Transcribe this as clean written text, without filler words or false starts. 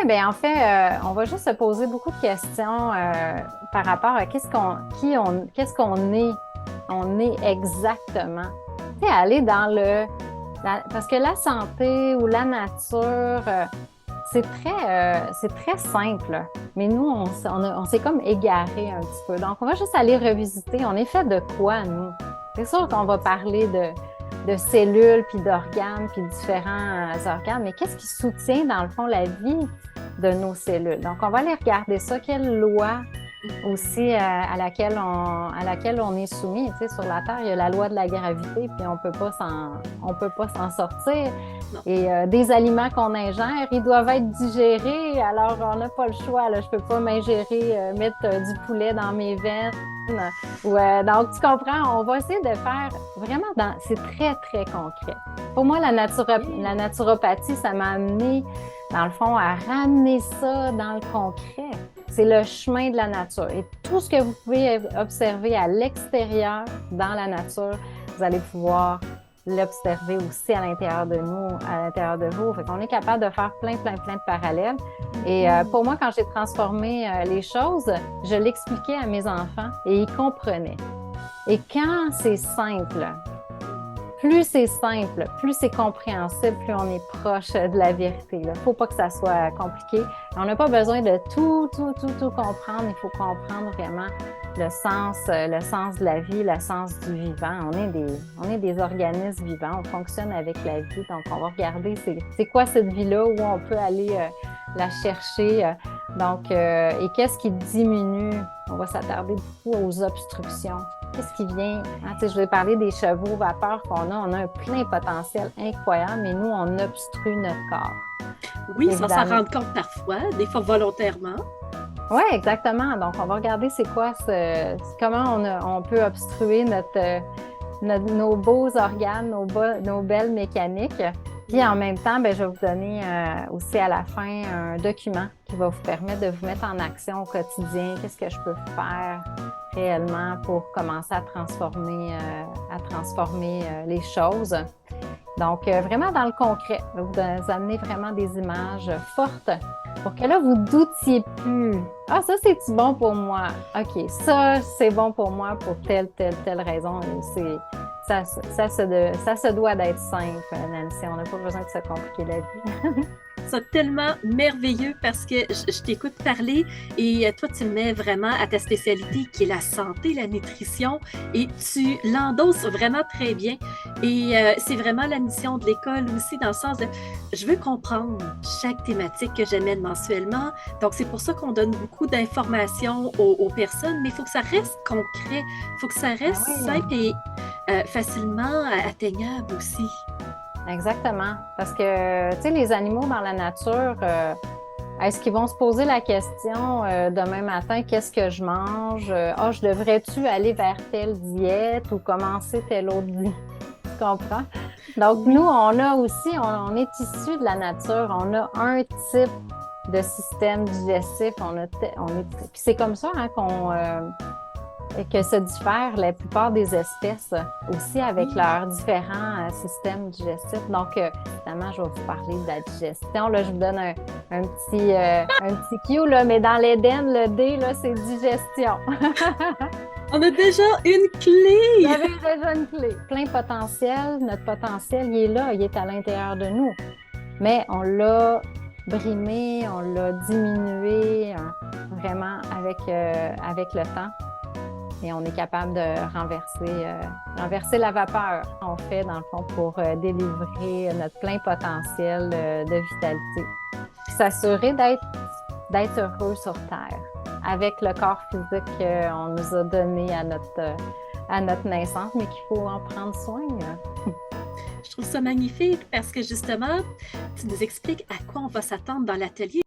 bien, en fait, on va juste se poser beaucoup de questions par rapport à qu'est-ce qu'on est. On est exactement. Tu sais, aller dans parce que la santé ou la nature, c'est très simple. Mais nous, on s'est comme égaré un petit peu. Donc, on va juste aller revisiter. On est fait de quoi, nous? C'est sûr qu'on va parler de cellules, puis d'organes, puis différents organes, mais qu'est-ce qui soutient, dans le fond, la vie de nos cellules? Donc, on va aller regarder ça. Quelle loi aussi à laquelle on est soumis? Tu sais, sur la Terre, il y a la loi de la gravité, puis on peut pas s'en sortir. Non. Et des aliments qu'on ingère, ils doivent être digérés, alors on n'a pas le choix. Là. Je peux pas m'ingérer, mettre du poulet dans mes veines. Donc, tu comprends, on va essayer de faire vraiment c'est très, très concret. Pour moi, la naturopathie, ça m'a amené, dans le fond, à ramener ça dans le concret. C'est le chemin de la nature. Et tout ce que vous pouvez observer à l'extérieur, dans la nature, vous allez pouvoir l'observer aussi à l'intérieur de nous, à l'intérieur de vous. Fait qu'on est capable de faire plein de parallèles. Et pour moi, quand j'ai transformé les choses, je l'expliquais à mes enfants et ils comprenaient. Et quand c'est simple, plus c'est compréhensible, plus on est proche de la vérité. Il ne faut pas que ça soit compliqué. On n'a pas besoin de tout comprendre. Il faut comprendre vraiment le sens de la vie, le sens du vivant. On est des organismes vivants. On fonctionne avec la vie. Donc, on va regarder c'est quoi cette vie-là, où on peut aller la chercher. Et qu'est-ce qui diminue? On va s'attarder beaucoup aux obstructions. Qu'est-ce qui vient? Je vais parler des chevaux vapeur qu'on a. On a un plein potentiel incroyable, mais nous, on obstrue notre corps. Oui, évidemment. Sans s'en rendre compte parfois, des fois volontairement. Oui, exactement. Donc, on va regarder comment on peut obstruer nos beaux organes, nos belles mécaniques. Puis en même temps, je vais vous donner aussi à la fin un document qui va vous permettre de vous mettre en action au quotidien. Qu'est-ce que je peux faire réellement pour commencer à transformer les choses. Donc, vraiment dans le concret, vous amener vraiment des images fortes pour que là, vous doutiez plus. Ah, ça, c'est-tu bon pour moi? OK, ça, c'est bon pour moi pour telle raison. Ça se doit d'être simple, Nancy. On n'a pas besoin de se compliquer la vie. C'est tellement merveilleux parce que je t'écoute parler et toi, tu le mets vraiment à ta spécialité qui est la santé, la nutrition et tu l'endosses vraiment très bien. Et c'est vraiment la mission de l'école aussi dans le sens de je veux comprendre chaque thématique que j'amène mensuellement. Donc, c'est pour ça qu'on donne beaucoup d'informations aux personnes, mais il faut que ça reste concret. Il faut que ça reste simple et facilement atteignable aussi. Exactement. Parce que, tu sais, les animaux dans la nature, est-ce qu'ils vont se poser la question demain matin, qu'est-ce que je mange? Je devrais-tu aller vers telle diète ou commencer telle autre diète? Tu comprends? Donc, nous, on a aussi, on est issus de la nature. On a un type de système digestif. Puis c'est comme ça que se diffèrent la plupart des espèces aussi avec leurs différents systèmes digestifs. Donc, évidemment, je vais vous parler de la digestion. Là, je vous donne un petit cue, là, mais dans l'Éden, le D, là, c'est digestion. On a déjà une clé! Vous avez déjà une clé. Plein potentiel. Notre potentiel, il est là, il est à l'intérieur de nous. Mais on l'a brimé, on l'a diminué vraiment avec le temps. Et on est capable de renverser la vapeur. On fait, dans le fond, pour délivrer notre plein potentiel de vitalité. Puis s'assurer d'être heureux sur Terre, avec le corps physique qu'on nous a donné à notre naissance, mais qu'il faut en prendre soin. Je trouve ça magnifique parce que justement, tu nous expliques à quoi on va s'attendre dans l'atelier.